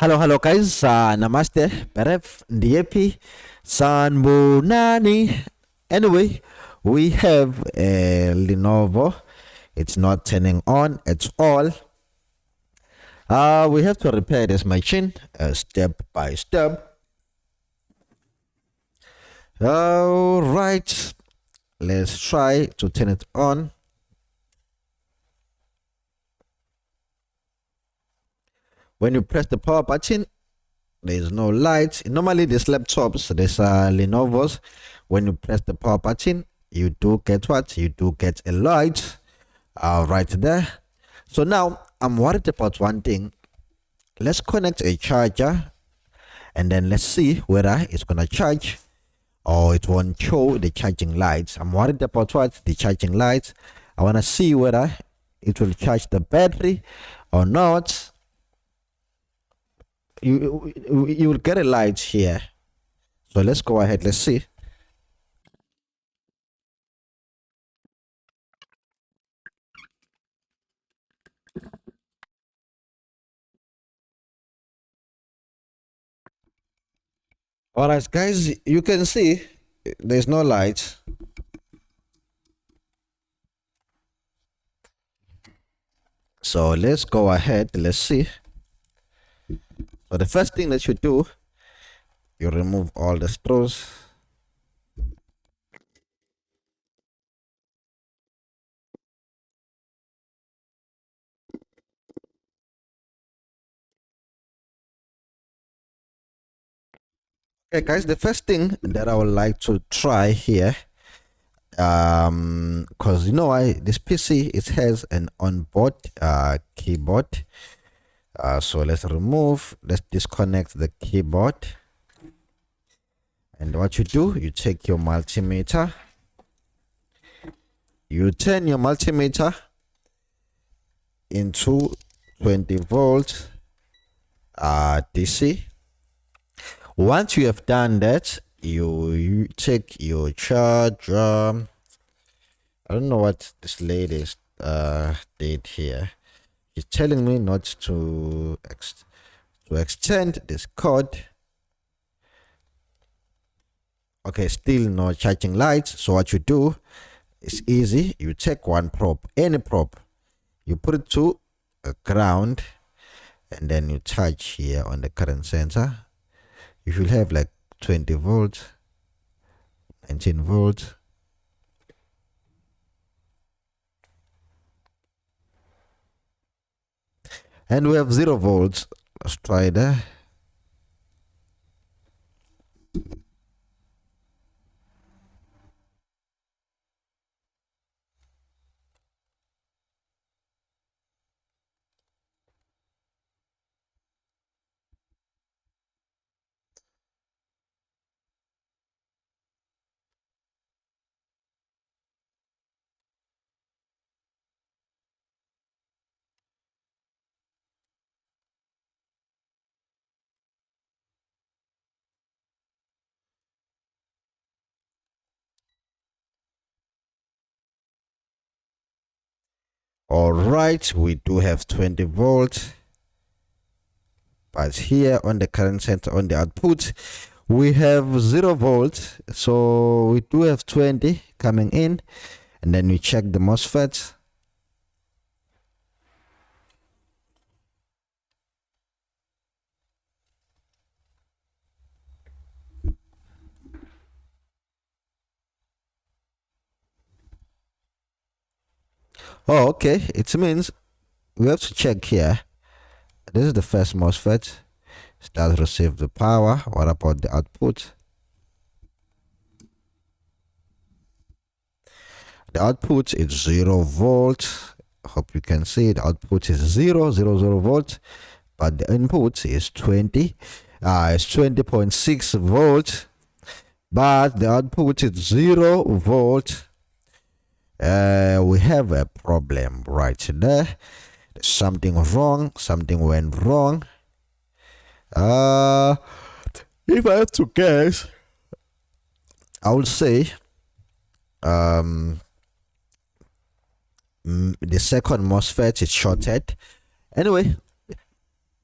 Hello guys, namaste, Peref, Ndiepi, Sanbunani. Anyway, we have a Lenovo. It's not turning on at all. We have to repair this machine step by step. All right, let's try to turn it on. When you press the power button, there is no light. Normally, these laptops, these Lenovo's, when you press the power button, you do get what? You do get a light right there. So now, I'm worried about one thing. Let's connect a charger, and then let's see whether it's going to charge or it won't show the charging lights. I'm worried about what? The charging lights. I want to see whether it will charge the battery or not. You will get a light here, so let's go ahead, let's see. All right guys, you can see there's no light. So let's go ahead, let's see. So the first thing that you do, you remove all the screws. Okay guys, the first thing that I would like to try here, because you know why this PC, it has an onboard keyboard. So let's disconnect the keyboard, and what you do, you take your multimeter, you turn your multimeter into 20 volt DC. Once you have done that, you take your charger. I don't know what this lady did here. She's telling me not to extend this cord. Okay, still no charging lights. So what you do is easy. You take one probe, any probe, you put it to a ground, and then you charge here on the current sensor. You should have like 20 volts, 19 volts. And we have 0 volts. Let's try that. All right, we do have 20 volts, but here on the current sensor, on the output, we have 0 volts. So we do have 20 coming in, and then we check the MOSFET. Oh, okay, it means we have to check here. This is the first MOSFET. Start to receive the power. What about the output? The output is 0 volt. Hope you can see the output is 0 volt, but the input is 20. It's 20.6 volt, but the output is 0 volt. We have a problem right there. There's something wrong. Something went wrong. If I have to guess, I would say the second MOSFET is shorted. Anyway,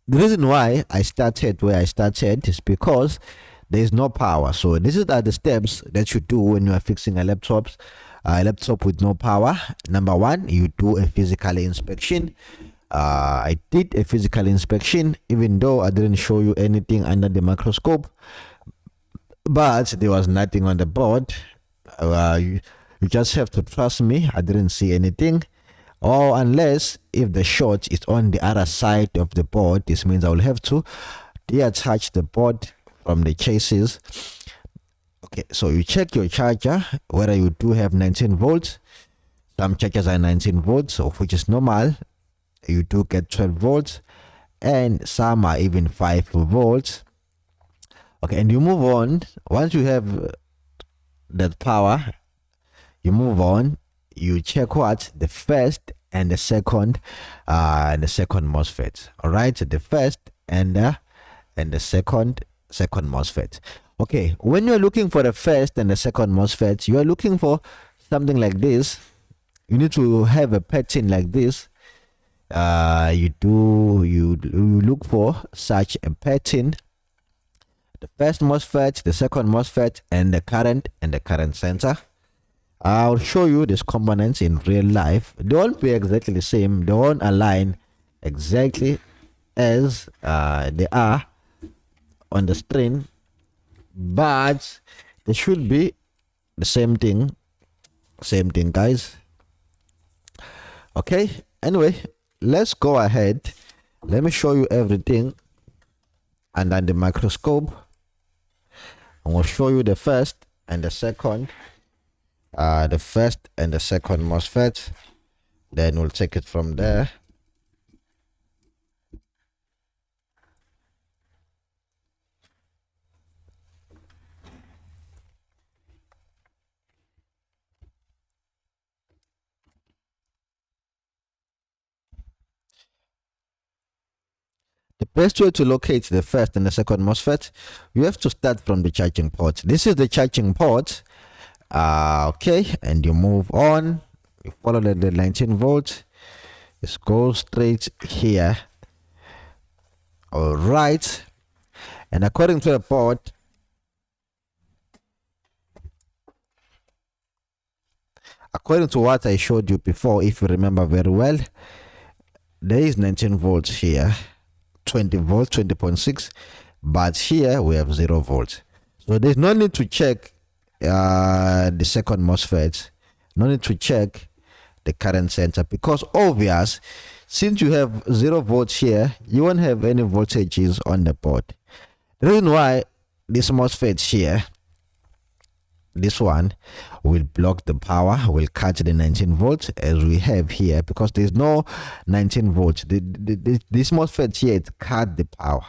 The reason why I started where I started is because there is no power. So these are the steps that you do when you are fixing a laptop with no power. Number one, you do a physical inspection. I did a physical inspection, even though I didn't show you anything under the microscope, but there was nothing on the board. You just have to trust me. I didn't see anything. Or unless if the short is on the other side of the board, this means I will have to deattach the board from the chassis. Okay, so you check your charger whether you do have 19 volts. Some chargers are 19 volts, so which is normal. You do get 12 volts, and some are even 5 volts. Okay, and you move on. Once you have that power, you move on. You check what the first and the second MOSFET. All right, the first and the second MOSFET. Okay, when you're looking for the first and the second MOSFET, you are looking for something like this. You need to have a pattern like this. You look for such a pattern: the first MOSFET, the second MOSFET, and the current sensor. I'll show you these components in real life. They won't be exactly the same. They won't align exactly as they are on the screen, but they should be the same thing. Same thing, guys. Okay. Anyway, let's go ahead. Let me show you everything under the microscope. I'm going to show you the first and the second. The first and the second MOSFET, then we'll take it from there. The best way to locate the first and the second MOSFET, you have to start from the charging port. This is the charging port. Okay, and you move on. You follow the 19 volts. Just go straight here. All right, and according to the port, according to what I showed you before, if you remember very well, there is 19 volts here, 20 volts, 20.6, but here we have 0 volts. So there's no need to check the second MOSFET, no need to check the current sensor, because obvious, since you have 0 volts here, you won't have any voltages on the board. The reason why this MOSFET here, this one, will block the power, will cut the 19 volts as we have here, because there's no 19 volts. This MOSFET here, it cut the power.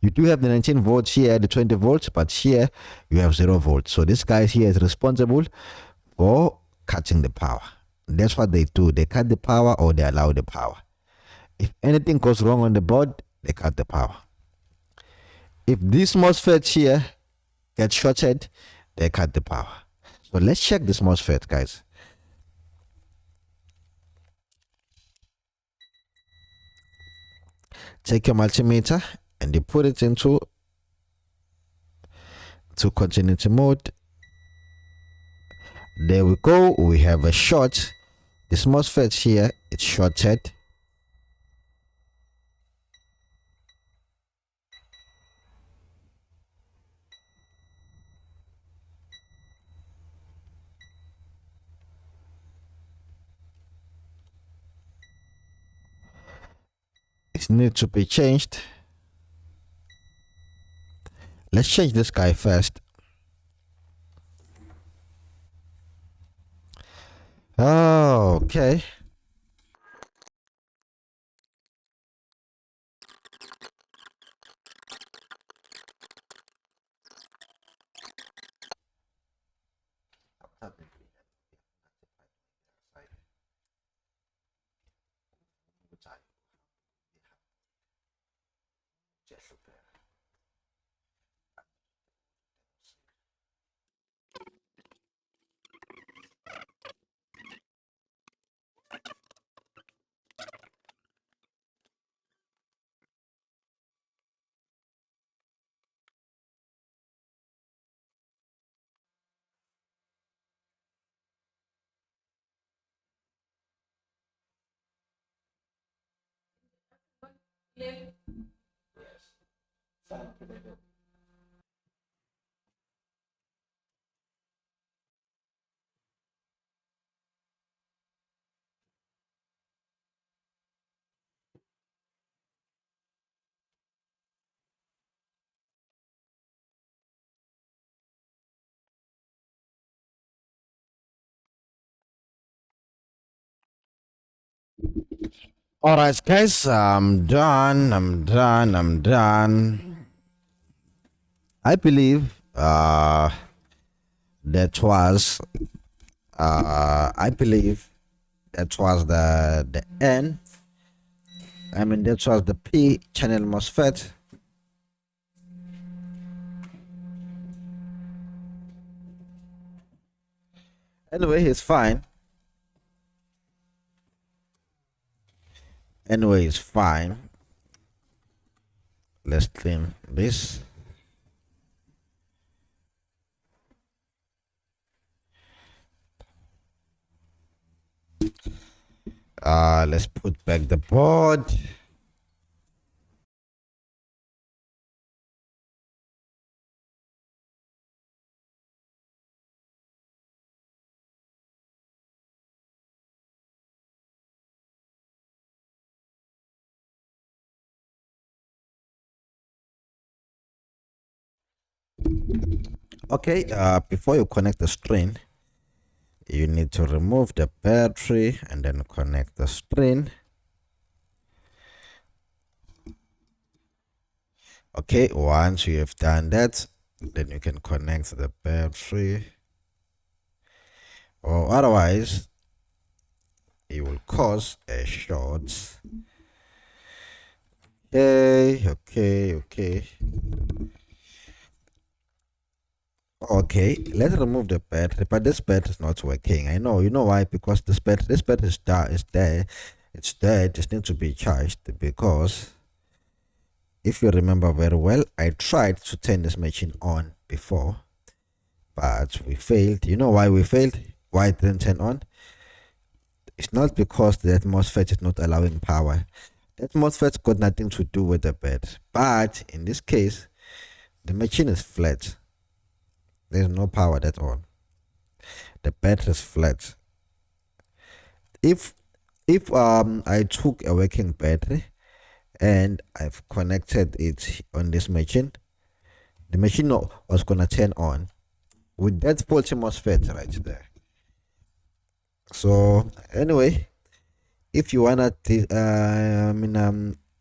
You do have the 19 volts here, the 20 volts, but here you have 0 volts. So this guy here is responsible for cutting the power. That's what they do. They cut the power or they allow the power. If anything goes wrong on the board, they cut the power. If this MOSFET here gets shorted, they cut the power. So let's check this MOSFET, guys. Take your multimeter and you put it into continuity mode. There we go. We have a short. This MOSFET here, it's shorted. It needs to be changed. Let's change this guy first. Oh, okay. All right, guys, I'm done. I believe that was I believe that was the N. I mean, that was the P channel MOSFET. Anyway, it's fine. Anyway, it's fine. Let's clean this. Let's put back the board. Okay, before you connect the screen, you need to remove the battery and then connect the screen. Okay, once you have done that, then you can connect the battery, or otherwise it will cause a short. Okay, let's remove the battery, but this battery is not working. I know, you know why? Because this battery is there. It's there, it just needs to be charged. Because if you remember very well, I tried to turn this machine on before, but we failed. You know why we failed? Why it didn't turn on? It's not because that MOSFET is not allowing power. That MOSFET's got nothing to do with the battery. But in this case, the machine is flat. There's no power at all. The battery is flat. If I took a working battery and I've connected it on this machine, the machine was gonna turn on with that faulty MOSFET right there. So anyway, if you wanna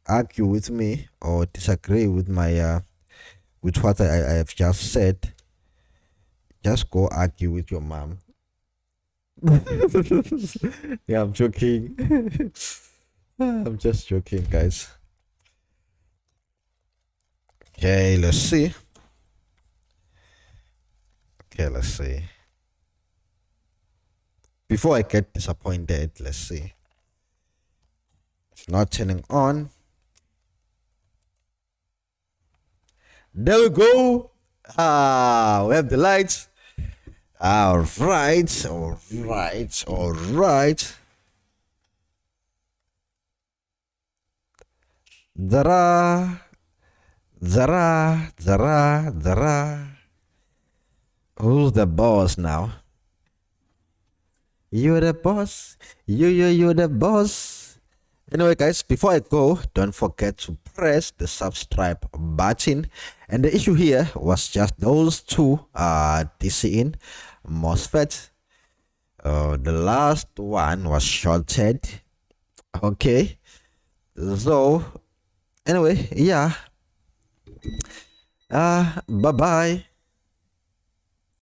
argue with me or disagree with my with what I have just said, just go argue with your mom. Yeah, I'm joking. I'm just joking, guys. Okay, let's see. Before I get disappointed, let's see. It's not turning on. There we go. We have the lights. All right. Zara. Who's the boss now? You're the boss. You're the boss. Anyway, guys, before I go, don't forget to press the subscribe button. And the issue here was just those two DC in MOSFET. The last one was shorted. Okay. So anyway, yeah. Bye bye.